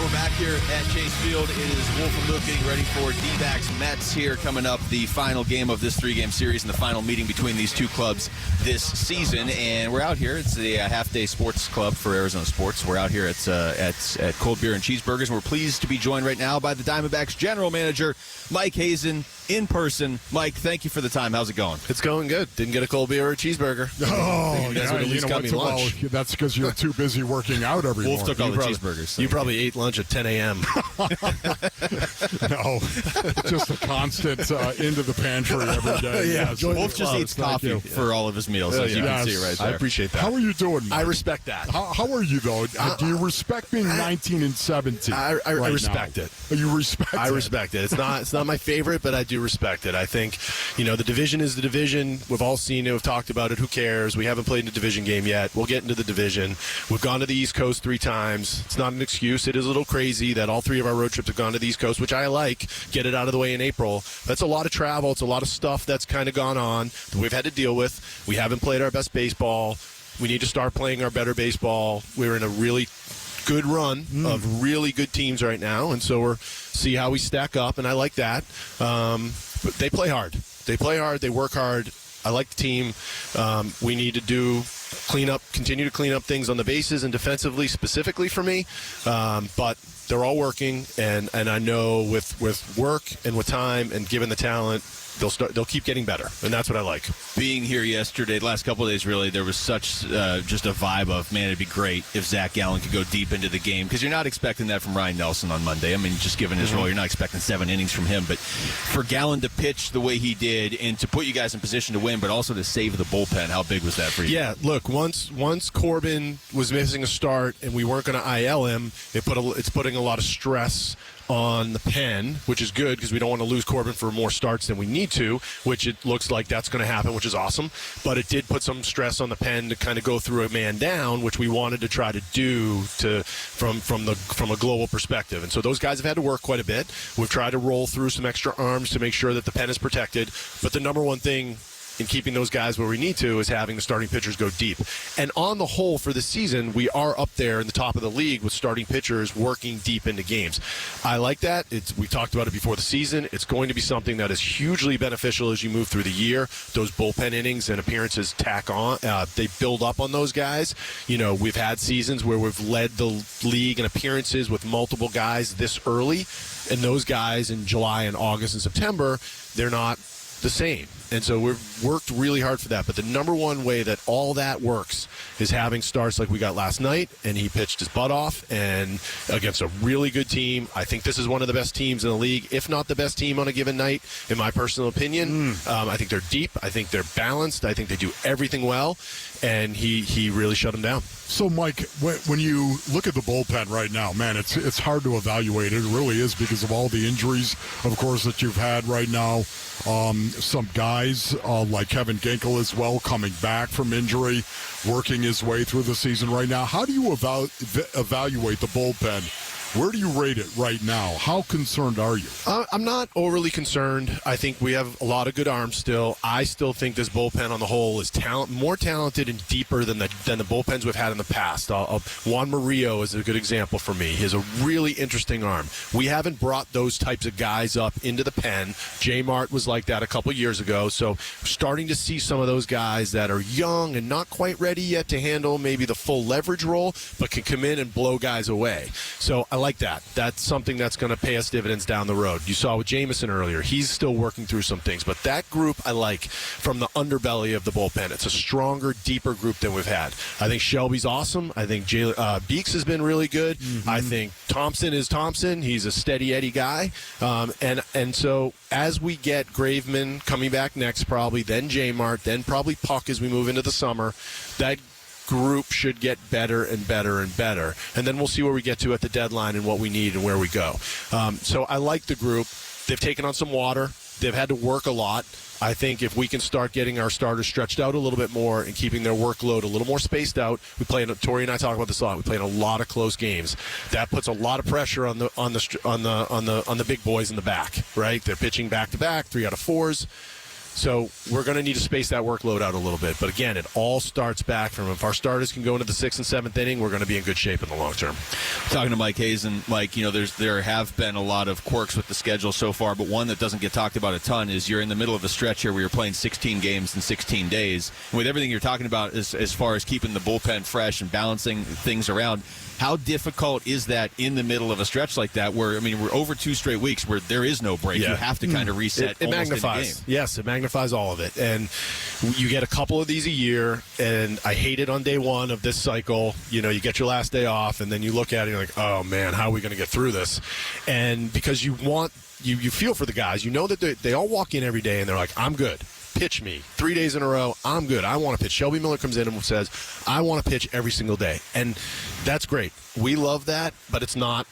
We're back here at Chase Field. It is Wolf and Luke getting ready for D-backs Mets here coming up, the final game of this three-game series and the final meeting between these two clubs this season. And we're out here. It's the half-day sports club for Arizona Sports. We're out here at Cold Beer and Cheeseburgers, and we're pleased to be joined right now by the Diamondbacks general manager, Mike Hazen, in person. Mike, thank you for the time. How's it going? It's going good. Didn't get a cold beer or a cheeseburger. Oh, you guys would at least got me lunch. Well, that's because you're too busy working out every Wolf morning. took all the cheeseburgers. So you probably ate lunch at 10 a.m. No, just a constant into the pantry every day. Yeah, yes. Wolf just eats coffee for all of his meals, as you can see right there. I appreciate that. How are you doing, Mike? I respect that. How are you, though? Do you respect being 19 and 17? I respect now? it. You respect it? I respect it. It's not my favorite, but I do respect it. I think, the division is the division. We've all seen it. We've talked about it. Who cares? We haven't played in a division game yet. We'll get into the division. We've gone to the East Coast 3 times. It's not an excuse. It is a little crazy that all 3 of our road trips have gone to the East Coast, which I like. Get it out of the way in April. That's a lot of travel. It's a lot of stuff that's kind of gone on that we've had to deal with. We haven't played our best baseball. We need to start playing our better baseball. We're in a really good run of really good teams right now, and so we're see how we stack up, and I like that. But they play hard. They play hard. They work hard. I like the team. We need to continue to clean up things on the bases and defensively, specifically for me. But they're all working, and I know with work and with time and given the talent, they'll keep getting better, and that's what I like. Being here yesterday, the last couple of days, really, there was such just a vibe of, man, it'd be great if Zach Gallen could go deep into the game, because you're not expecting that from Ryan Nelson on Monday. I mean, just given his role, you're not expecting 7 innings from him, but for Gallen to pitch the way he did and to put you guys in position to win, but also to save the bullpen, how big was that for you? Yeah, look, once Corbin was missing a start and we weren't going to IL him, it's putting a lot of stress on the pen, which is good because we don't want to lose Corbin for more starts than we need to, which it looks like that's going to happen, which is awesome. But it did put some stress on the pen to kind of go through a man down, which we wanted to try to do from a global perspective. And so those guys have had to work quite a bit. We've tried to roll through some extra arms to make sure that the pen is protected. But the number one thing in keeping those guys where we need to is having the starting pitchers go deep. And on the whole for the season, we are up there in the top of the league with starting pitchers working deep into games. I like that. We talked about it before the season. It's going to be something that is hugely beneficial as you move through the year. Those bullpen innings and appearances tack on. They build up on those guys. We've had seasons where we've led the league in appearances with multiple guys this early, and those guys in July and August and September, they're not the same. And so we've worked really hard for that. But the number one way that all that works is having starts like we got last night, and he pitched his butt off and against a really good team. I think this is one of the best teams in the league, if not the best team on a given night, in my personal opinion. I think they're deep. I think they're balanced. I think they do everything well, and he really shut them down. So, Mike, when you look at the bullpen right now, man, it's hard to evaluate. It really is because of all the injuries, of course, that you've had right now. Some guys like Kevin Ginkel as well coming back from injury, working his way through the season right now. How do you evaluate the bullpen? Where do you rate it right now? How concerned are you? I'm not overly concerned. I think we have a lot of good arms still. I still think this bullpen on the whole is more talented and deeper than the bullpens we've had in the past. Juan Murillo is a good example for me. He has a really interesting arm. We haven't brought those types of guys up into the pen. J. Mart was like that a couple years ago. So starting to see some of those guys that are young and not quite ready yet to handle maybe the full leverage role, but can come in and blow guys away. So I like that. That's something that's going to pay us dividends down the road. You saw with Jameson earlier. He's still working through some things. But that group I like from the underbelly of the bullpen. It's a stronger, deeper group than we've had. I think Shelby's awesome. I think Beeks has been really good. I think Thompson is Thompson. He's a steady Eddie guy. And so as we get Graveman coming back next probably, then J-Mart, then probably Puck as we move into the summer, that group should get better and better and better. And then we'll see where we get to at the deadline and what we need and where we go. So I like the group. They've taken on some water. They've had to work a lot. I think if we can start getting our starters stretched out a little bit more and keeping their workload a little more spaced out, Tori and I talk about this a lot. We play in a lot of close games. That puts a lot of pressure on the big boys in the back, right? They're pitching back to back, 3 out of 4s. So we're going to need to space that workload out a little bit. But again, it all starts back from if our starters can go into the 6th and 7th inning, we're going to be in good shape in the long term. Talking to Mike Hazen, Mike, there have been a lot of quirks with the schedule so far, but one that doesn't get talked about a ton is you're in the middle of a stretch here where you're playing 16 games in 16 days. And with everything you're talking about as far as keeping the bullpen fresh and balancing things around, how difficult is that in the middle of a stretch like that where, we're over 2 straight weeks where there is no break. Yeah. You have to kind of reset It almost magnifies. in the game. Yes, it magnifies all of it. And you get a couple of these a year, and I hate it on day one of this cycle. You get your last day off, and then you look at it and you're like, oh, man, how are we going to get through this? And because you feel for the guys. You know that they all walk in every day, and they're like, I'm good. Pitch me 3 days in a row. I'm good. I want to pitch. Shelby Miller comes in and says, I want to pitch every single day. And that's great. We love that, but it's not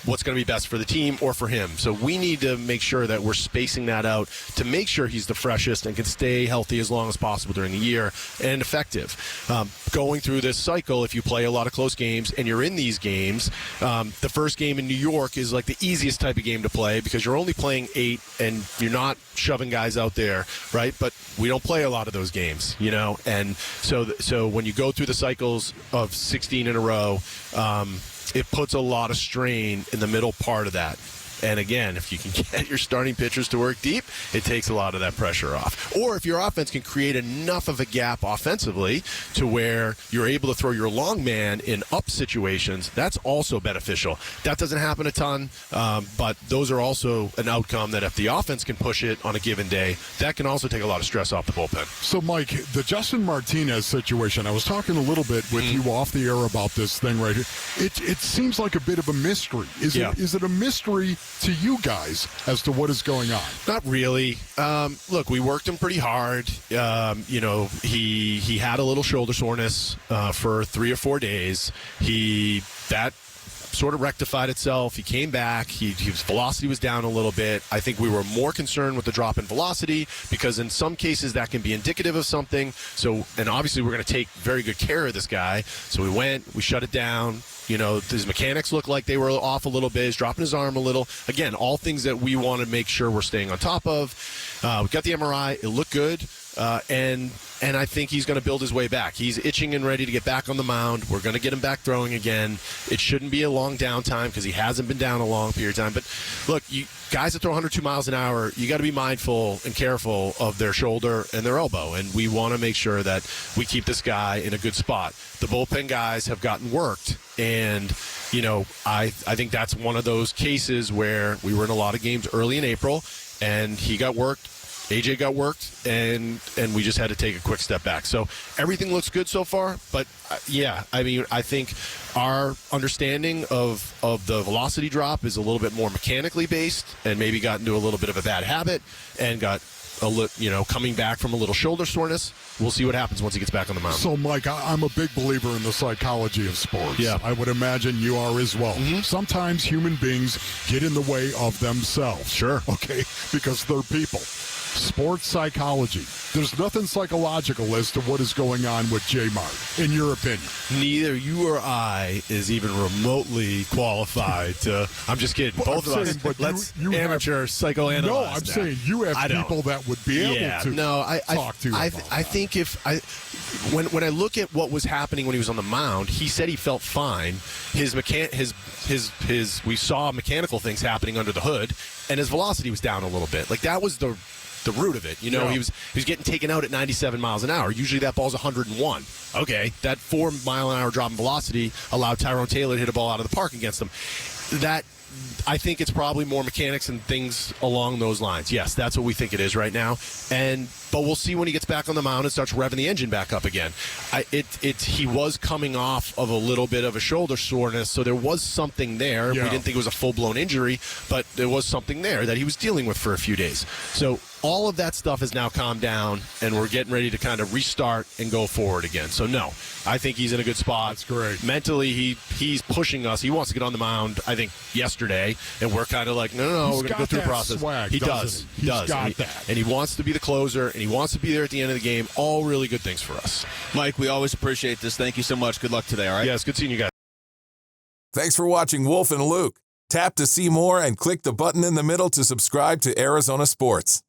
what's going to be best for the team or for him. So we need to make sure that we're spacing that out to make sure he's the freshest and can stay healthy as long as possible during the year and effective. Going through this cycle, if you play a lot of close games and you're in these games, the first game in New York is like the easiest type of game to play because you're only playing 8 and you're not shoving guys out there, right? But we don't play a lot of those games, and so when you go through the cycles of 16 in a row, it puts a lot of strain in the middle part of that. And again, if you can get your starting pitchers to work deep, it takes a lot of that pressure off. Or if your offense can create enough of a gap offensively to where you're able to throw your long man in up situations, that's also beneficial. That doesn't happen a ton, but those are also an outcome that if the offense can push it on a given day, that can also take a lot of stress off the bullpen. So, Mike, the Justin Martinez situation, I was talking a little bit with you off the air about this thing right here. It seems like a bit of a mystery. Is it a mystery to you guys as to what is going on? Not really. Look, we worked him pretty hard. He had a little shoulder soreness for 3 or 4 days. That sort of rectified itself. He came back. His velocity was down a little bit. I think we were more concerned with the drop in velocity because in some cases that can be indicative of something. So, and obviously we're going to take very good care of this guy. So we shut it down. His mechanics look like they were off a little bit. He's dropping his arm a little. Again, all things that we want to make sure we're staying on top of. We got the MRI. It looked good. And I think he's going to build his way back. He's itching and ready to get back on the mound. We're going to get him back throwing again. It shouldn't be a long downtime because he hasn't been down a long period of time. But look, guys that throw 102 miles an hour, you got to be mindful and careful of their shoulder and their elbow. And we want to make sure that we keep this guy in a good spot. The bullpen guys have gotten worked. And, I think that's one of those cases where we were in a lot of games early in April and he got worked. AJ got worked, and we just had to take a quick step back. So everything looks good so far, but I think our understanding of the velocity drop is a little bit more mechanically based and maybe got into a little bit of a bad habit and got coming back from a little shoulder soreness. We'll see what happens once he gets back on the mound. So, Mike, I'm a big believer in the psychology of sports. Yeah. I would imagine you are as well. Mm-hmm. Sometimes human beings get in the way of themselves. Sure. Okay? Because they're people. Sports psychology. There's nothing psychological as to what is going on with J-Mart, in your opinion. Neither you or I is even remotely qualified to. I'm just kidding. Both of us. Let's amateur psychoanalyze. No, I'm saying you have people that would be able to talk to you about I think when I look at what was happening when he was on the mound, he said he felt fine. We saw mechanical things happening under the hood, and his velocity was down a little bit. Like that was the root of it. He was getting taken out at 97 miles an hour. Usually that ball's 101. Okay, that 4 mile an hour drop in velocity allowed Tyrone Taylor to hit a ball out of the park against him. That I think it's probably more mechanics and things along those lines. Yes, that's what we think it is right now. But we'll see when he gets back on the mound and starts revving the engine back up again. He was coming off of a little bit of a shoulder soreness, so there was something there. Yeah. We didn't think it was a full-blown injury, but there was something there that he was dealing with for a few days. So all of that stuff has now calmed down, and we're getting ready to kind of restart and go forward again. So, no, I think he's in a good spot. That's great. Mentally, he's pushing us. He wants to get on the mound, I think, yesterday, and we're kind of like, no, we're going to go through the process. Swag, he does. He's got and that. And he wants to be the closer, and he wants to be there at the end of the game. All really good things for us. Mike, we always appreciate this. Thank you so much. Good luck today, all right? Yeah, it's good seeing you guys. Thanks for watching Wolf and Luke. Tap to see more and click the button in the middle to subscribe to Arizona Sports.